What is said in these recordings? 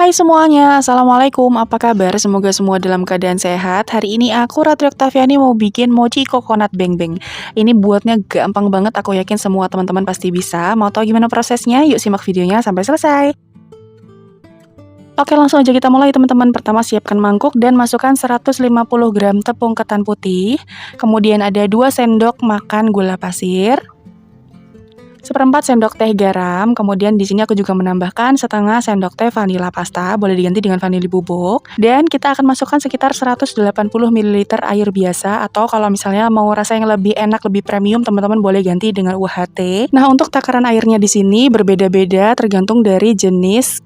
Hai semuanya, Assalamualaikum, apa kabar? Semoga semua dalam keadaan sehat. Hari ini aku, Ratri Oktaviani, mau bikin mochi coconut beng-beng. Ini buatnya gampang banget, aku yakin semua teman-teman pasti bisa. Mau tahu gimana prosesnya? Yuk simak videonya sampai selesai. Oke, langsung aja kita mulai teman-teman. Pertama siapkan mangkuk dan masukkan 150 gram tepung ketan putih. Kemudian ada 2 sendok makan gula pasir, 1/4 sendok teh garam, kemudian di sini aku juga menambahkan setengah sendok teh vanila pasta, boleh diganti dengan vanili bubuk. Dan kita akan masukkan sekitar 180 ml air biasa, atau kalau misalnya mau rasa yang lebih enak, lebih premium, teman-teman boleh ganti dengan UHT. Nah, untuk takaran airnya di sini berbeda-beda tergantung dari jenis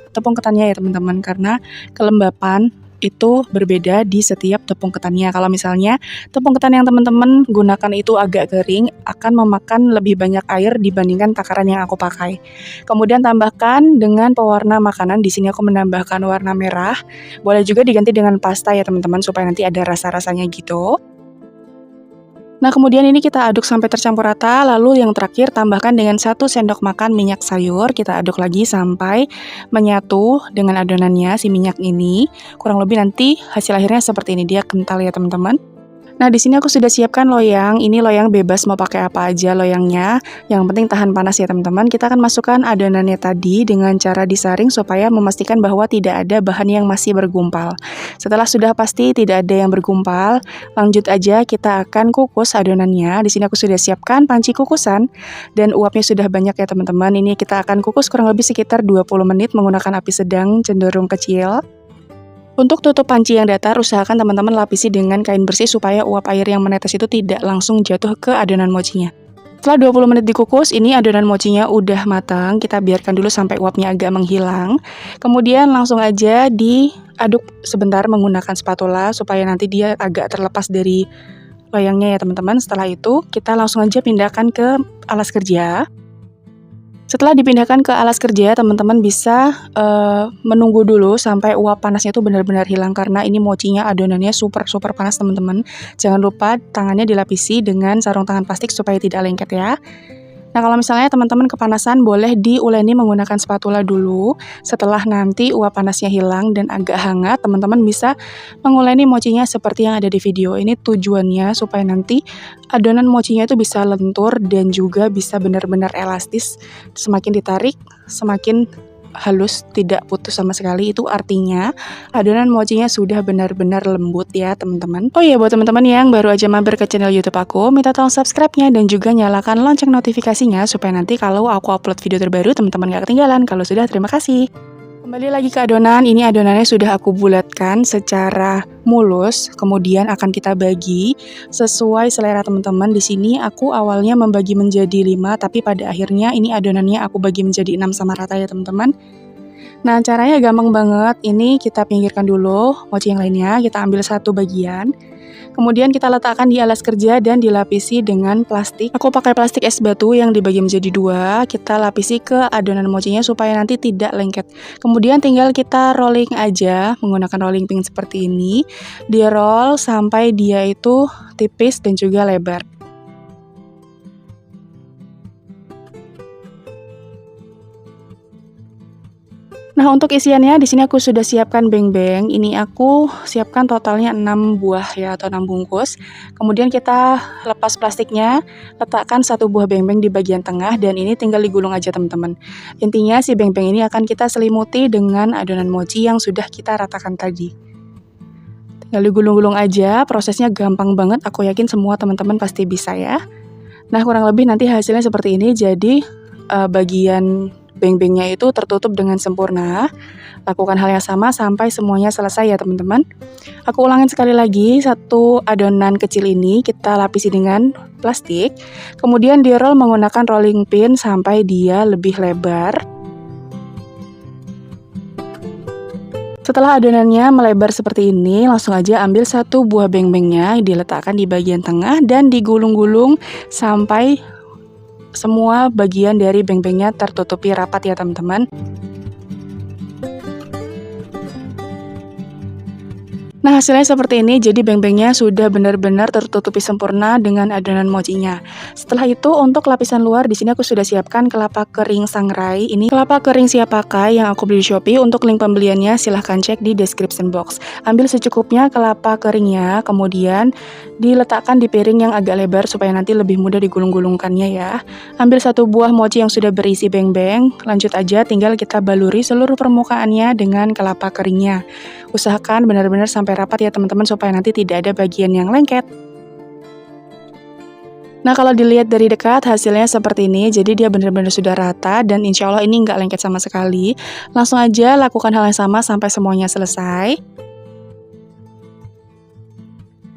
tepung ketannya ya teman-teman, karena kelembapan itu berbeda di setiap tepung ketannya. Kalau misalnya tepung ketan yang teman-teman gunakan itu agak kering, akan memakan lebih banyak air dibandingkan takaran yang aku pakai. Kemudian tambahkan dengan pewarna makanan. Di sini aku menambahkan warna merah. Boleh juga diganti dengan pasta ya teman-teman, supaya nanti ada rasa-rasanya gitu. Nah, kemudian ini kita aduk sampai tercampur rata, lalu yang terakhir tambahkan dengan 1 sendok makan minyak sayur, kita aduk lagi sampai menyatu dengan adonannya si minyak ini. Kurang lebih nanti hasil akhirnya seperti ini, dia kental ya teman-teman. Nah, di sini aku sudah siapkan loyang. Ini loyang bebas mau pakai apa aja loyangnya. Yang penting tahan panas ya teman-teman. Kita akan masukkan adonannya tadi dengan cara disaring supaya memastikan bahwa tidak ada bahan yang masih bergumpal. Setelah sudah pasti tidak ada yang bergumpal, lanjut aja kita akan kukus adonannya. Di sini aku sudah siapkan panci kukusan dan uapnya sudah banyak ya teman-teman. Ini kita akan kukus kurang lebih sekitar 20 menit menggunakan api sedang cenderung kecil. Untuk tutup panci yang datar, usahakan teman-teman lapisi dengan kain bersih supaya uap air yang menetes itu tidak langsung jatuh ke adonan mochinya. Setelah 20 menit dikukus, ini adonan mochinya udah matang. Kita biarkan dulu sampai uapnya agak menghilang. Kemudian langsung aja diaduk sebentar menggunakan spatula supaya nanti dia agak terlepas dari loyangnya ya teman-teman. Setelah itu, kita langsung aja pindahkan ke alas kerja. Setelah dipindahkan ke alas kerja, teman-teman bisa menunggu dulu sampai uap panasnya itu benar-benar hilang, karena ini mochinya adonannya super panas teman-teman. Jangan lupa tangannya dilapisi dengan sarung tangan plastik supaya tidak lengket ya. Nah, kalau misalnya teman-teman kepanasan, boleh diuleni menggunakan spatula dulu. Setelah nanti uap panasnya hilang dan agak hangat, teman-teman bisa menguleni mochinya seperti yang ada di video. Ini tujuannya supaya nanti adonan mochinya itu bisa lentur dan juga bisa benar-benar elastis. Semakin ditarik, semakin halus, tidak putus sama sekali. Itu artinya adonan mochinya sudah benar-benar lembut ya teman-teman. Oh iya, buat teman-teman yang baru aja mampir ke channel YouTube aku, minta tolong subscribe-nya dan juga nyalakan lonceng notifikasinya supaya nanti kalau aku upload video terbaru teman-teman gak ketinggalan. Kalau sudah, terima kasih. Kembali lagi ke adonan. Ini adonannya sudah aku bulatkan secara mulus, kemudian akan kita bagi sesuai selera teman-teman. Di sini aku awalnya membagi menjadi 5, tapi pada akhirnya ini adonannya aku bagi menjadi 6 sama rata ya teman-teman. Nah, caranya gampang banget. Ini kita pinggirkan dulu mochi yang lainnya, kita ambil satu bagian. Kemudian kita letakkan di alas kerja dan dilapisi dengan plastik. Aku pakai plastik es batu yang dibagi menjadi 2. Kita lapisi ke adonan mochinya supaya nanti tidak lengket. Kemudian tinggal kita rolling aja menggunakan rolling pin seperti ini. Di roll sampai dia itu tipis dan juga lebar. Nah, untuk isiannya di sini aku sudah siapkan beng-beng. Ini aku siapkan totalnya 6 buah ya, atau 6 bungkus. Kemudian kita lepas plastiknya, letakkan 1 buah beng-beng di bagian tengah dan ini tinggal digulung aja teman-teman. Intinya si beng-beng ini akan kita selimuti dengan adonan mochi yang sudah kita ratakan tadi. Tinggal digulung-gulung aja, prosesnya gampang banget. Aku yakin semua teman-teman pasti bisa ya. Nah, kurang lebih nanti hasilnya seperti ini. Jadi bagian beng-bengnya itu tertutup dengan sempurna. Lakukan hal yang sama sampai semuanya selesai ya teman-teman. Aku ulangin sekali lagi, satu adonan kecil ini kita lapisi dengan plastik. Kemudian di roll menggunakan rolling pin sampai dia lebih lebar. Setelah adonannya melebar seperti ini, langsung aja ambil 1 buah beng-bengnya, diletakkan di bagian tengah dan digulung-gulung sampai semua bagian dari beng-bengnya tertutupi rapat ya teman-teman. Nah, hasilnya seperti ini, jadi beng-bengnya sudah benar-benar tertutupi sempurna dengan adonan mochinya. Setelah itu, untuk lapisan luar, di sini aku sudah siapkan kelapa kering sangrai. Ini kelapa kering siap pakai yang aku beli di Shopee. Untuk link pembeliannya, silahkan cek di description box. Ambil secukupnya kelapa keringnya, kemudian diletakkan di piring yang agak lebar supaya nanti lebih mudah digulung-gulungkannya ya. Ambil satu buah mochi yang sudah berisi beng-beng, lanjut aja tinggal kita baluri seluruh permukaannya dengan kelapa keringnya. Usahakan benar-benar sampai rapat ya teman-teman supaya nanti tidak ada bagian yang lengket. Nah, kalau dilihat dari dekat hasilnya seperti ini, jadi dia benar-benar sudah rata dan insya Allah ini nggak lengket sama sekali. Langsung aja lakukan hal yang sama sampai semuanya selesai.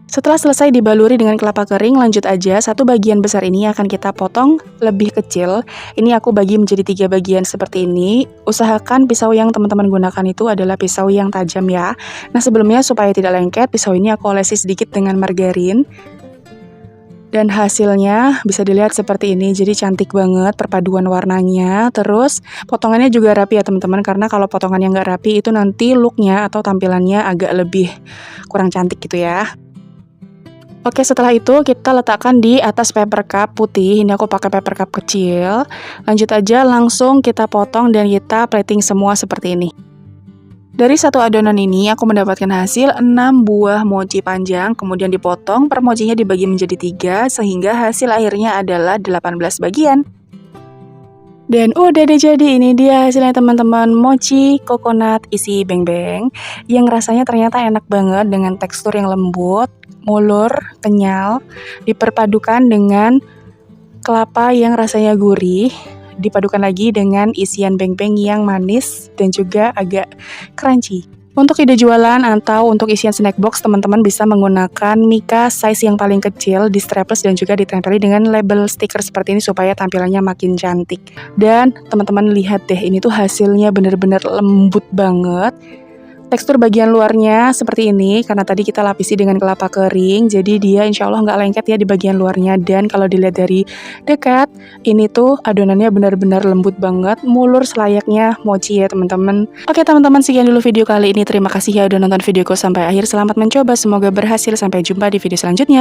Setelah selesai dibaluri dengan kelapa kering, lanjut aja, satu bagian besar ini akan kita potong lebih kecil. Ini aku bagi menjadi 3 bagian seperti ini. Usahakan pisau yang teman-teman gunakan itu adalah pisau yang tajam ya. Nah, sebelumnya supaya tidak lengket, pisau ini aku olesi sedikit dengan margarin. Dan hasilnya bisa dilihat seperti ini, jadi cantik banget perpaduan warnanya. Terus potongannya juga rapi ya teman-teman, karena kalau potongannya nggak rapi itu nanti looknya atau tampilannya agak lebih kurang cantik gitu ya. Oke, setelah itu kita letakkan di atas paper cup putih. Ini aku pakai paper cup kecil. Lanjut aja langsung kita potong dan kita plating semua seperti ini. Dari satu adonan ini aku mendapatkan hasil 6 buah mochi panjang, kemudian dipotong, per mochinya dibagi menjadi 3 sehingga hasil akhirnya adalah 18 bagian. Dan udah deh, jadi ini dia hasilnya teman-teman, mochi coconut isi beng-beng yang rasanya ternyata enak banget dengan tekstur yang lembut, mulur, kenyal, diperpadukan dengan kelapa yang rasanya gurih, dipadukan lagi dengan isian beng-beng yang manis dan juga agak crunchy. Untuk ide jualan atau untuk isian snack box, teman-teman bisa menggunakan Mika size yang paling kecil, di strapless dan juga ditempeli dengan label stiker seperti ini supaya tampilannya makin cantik. Dan teman-teman lihat deh, ini tuh hasilnya bener-bener lembut banget. Tekstur bagian luarnya seperti ini, karena tadi kita lapisi dengan kelapa kering, jadi dia insya Allah nggak lengket ya di bagian luarnya. Dan kalau dilihat dari dekat, ini tuh adonannya benar-benar lembut banget, mulur selayaknya mochi ya teman-teman. Oke teman-teman, sekian dulu video kali ini. Terima kasih ya udah nonton videoku sampai akhir. Selamat mencoba, semoga berhasil. Sampai jumpa di video selanjutnya.